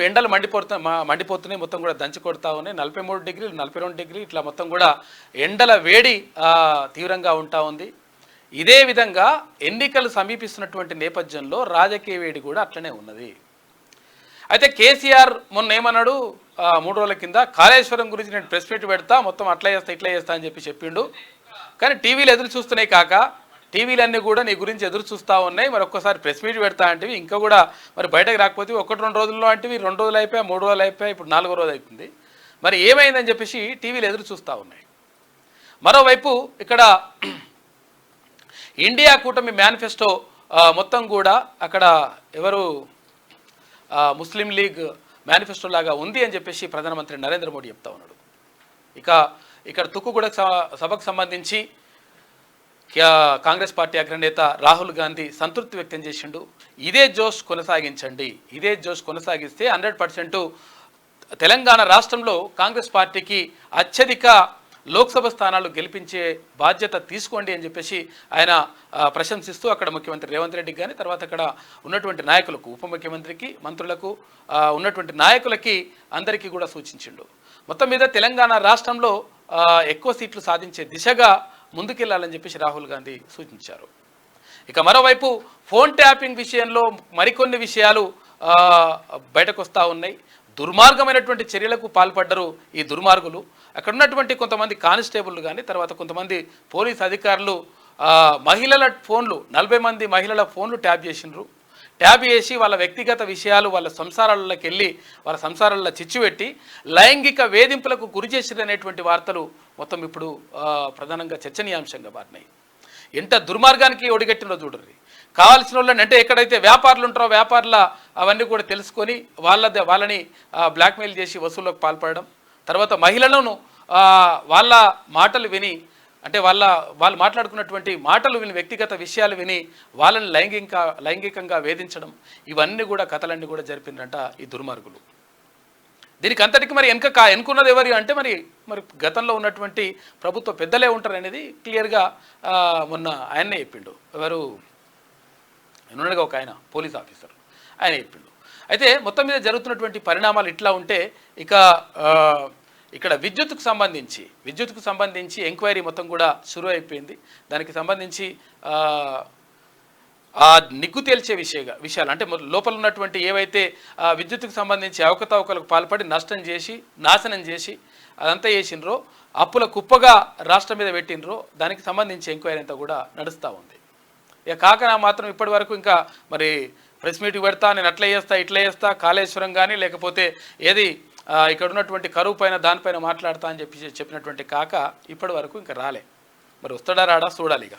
ఎండలు మండిపోతున్నాయి, మొత్తం కూడా దంచి కొడతా ఉన్నాయి. 43 డిగ్రీలు 42 డిగ్రీలు ఇట్లా మొత్తం కూడా ఎండల వేడి తీవ్రంగా ఉంటా ఉంది. ఇదే విధంగా ఎన్నికలు సమీపిస్తున్నటువంటి నేపథ్యంలో రాజకీయ వేడి కూడా అట్లనే ఉన్నది. అయితే కేసీఆర్ మొన్న ఏమన్నాడు, 3 రోజుల కింద కాళేశ్వరం గురించి నేను ప్రెస్ మీట్ పెడతా, మొత్తం అట్లా చేస్తా ఇట్లా చేస్తా అని చెప్పిండు. కానీ టీవీలు ఎదురు చూస్తున్నాయి కాక, టీవీలన్నీ కూడా నీ గురించి ఎదురు చూస్తూ ఉన్నాయి. మరి ఒక్కసారి ప్రెస్ మీట్ పెడతా అంటివి, ఇంకా కూడా మరి బయటకు రాకపోతే 1-2 రోజుల్లో అంటివి, 2 రోజులు అయిపోయా, 3 రోజులు అయిపోయా, ఇప్పుడు 4వ రోజు అవుతుంది. మరి ఏమైందని చెప్పేసి టీవీలు ఎదురు చూస్తూ ఉన్నాయి. మరోవైపు ఇక్కడ ఇండియా కూటమి మేనిఫెస్టో మొత్తం కూడా అక్కడ ఎవరు ముస్లిం లీగ్ మేనిఫెస్టో లాగా ఉంది అని చెప్పేసి ప్రధానమంత్రి నరేంద్ర మోడీ చెప్తా ఉన్నాడు. ఇక్కడ తుక్కుగూడ సభకు సంబంధించి కాంగ్రెస్ పార్టీ అగ్రనేత రాహుల్ గాంధీ సంతృప్తి వ్యక్తం చేసిండు. ఇదే జోష్ కొనసాగించండి, ఇదే జోష్ కొనసాగిస్తే 100% తెలంగాణ రాష్ట్రంలో కాంగ్రెస్ పార్టీకి అత్యధిక లోక్సభ స్థానాలు గెలిపించే బాధ్యత తీసుకోండి అని చెప్పేసి ఆయన ప్రశంసిస్తూ అక్కడ ముఖ్యమంత్రి రేవంత్ రెడ్డికి కానీ తర్వాత అక్కడ ఉన్నటువంటి నాయకులకు, ఉప ముఖ్యమంత్రికి, మంత్రులకు, ఉన్నటువంటి నాయకులకి అందరికీ కూడా సూచించిండు. మొత్తం మీద తెలంగాణ రాష్ట్రంలో ఎక్కువ సీట్లు సాధించే దిశగా ముందుకెళ్లాలని చెప్పేసి రాహుల్ గాంధీ సూచించారు. ఇక మరోవైపు ఫోన్ ట్యాపింగ్ విషయంలో మరికొన్ని విషయాలు బయటకు వస్తూ ఉన్నాయి. దుర్మార్గమైనటువంటి చర్యలకు పాల్పడ్డరు ఈ దుర్మార్గులు. అక్కడ ఉన్నటువంటి కొంతమంది కానిస్టేబుల్లు కానీ తర్వాత కొంతమంది పోలీస్ అధికారులు మహిళల ఫోన్లు, 40 మంది మహిళల ఫోన్లు ట్యాప్ చేసినారు. ట్యాప్ చేసి వాళ్ళ వ్యక్తిగత విషయాలు వాళ్ళ సంసారాలలోకి వెళ్ళి వాళ్ళ సంసారాల్లో చిచ్చుపెట్టి లైంగిక వేధింపులకు గురి చేసిరనేటువంటి వార్తలు మొత్తం ఇప్పుడు ప్రధానంగా చర్చనీయాంశంగా మారినాయి. ఎంత దుర్మార్గానికి ఒడిగట్టినో చూడరు. కావాల్సిన వాళ్ళని అంటే ఎక్కడైతే వ్యాపారులు ఉంటారో వ్యాపారుల అవన్నీ కూడా తెలుసుకొని వాళ్ళని బ్లాక్మెయిల్ చేసి వసూళ్లకు పాల్పడడం, తర్వాత మహిళలను వాళ్ళ మాటలు విని అంటే వాళ్ళు మాట్లాడుకున్నటువంటి మాటలు విని వ్యక్తిగత విషయాలు విని వాళ్ళని లైంగికంగా వేధించడం, ఇవన్నీ కూడా కథలన్నీ కూడా జరిపిందంట ఈ దుర్మార్గులు. దీనికి అంతటికి మరి ఎన్నుకున్నది ఎవరు అంటే మరి గతంలో ఉన్నటువంటి ప్రభుత్వ పెద్దలే ఉంటారు అనేది క్లియర్గా మొన్న ఆయన్నే చెప్పిండు. ఎవరు ఉన్నాడుగా ఒక ఆయన పోలీస్ ఆఫీసర్, ఆయన చెప్పిండు. అయితే మొత్తం మీద జరుగుతున్నటువంటి పరిణామాలు ఇట్లా ఉంటే ఇక ఇక్కడ విద్యుత్కు సంబంధించి ఎంక్వైరీ మొత్తం కూడా షురూ అయిపోయింది. దానికి సంబంధించి ఆ నిగ్గు తేల్చే విషయాలు అంటే లోపల ఉన్నటువంటి ఏవైతే విద్యుత్కు సంబంధించి అవకతవకలకు పాల్పడి నాశనం చేసి అదంతా చేసినరో, అప్పుల కుప్పగా రాష్ట్రం మీద పెట్టినరో దానికి సంబంధించి ఎంక్వైరీ అంతా కూడా నడుస్తూ ఉంది. ఇక కాకనా మాత్రం ఇప్పటి వరకు ఇంకా మరి ప్రెస్ మీట్ పెడతా, నేను అట్లా చేస్తా ఇట్లా చేస్తా, కాళేశ్వరం కానీ లేకపోతే ఏది ఇక్కడ ఉన్నటువంటి కరువు పైన దానిపైన మాట్లాడతా అని చెప్పినటువంటి కాక ఇప్పటి వరకు ఇంకా రాలే. మరి వస్తాడా రాడా చూడాలి ఇక.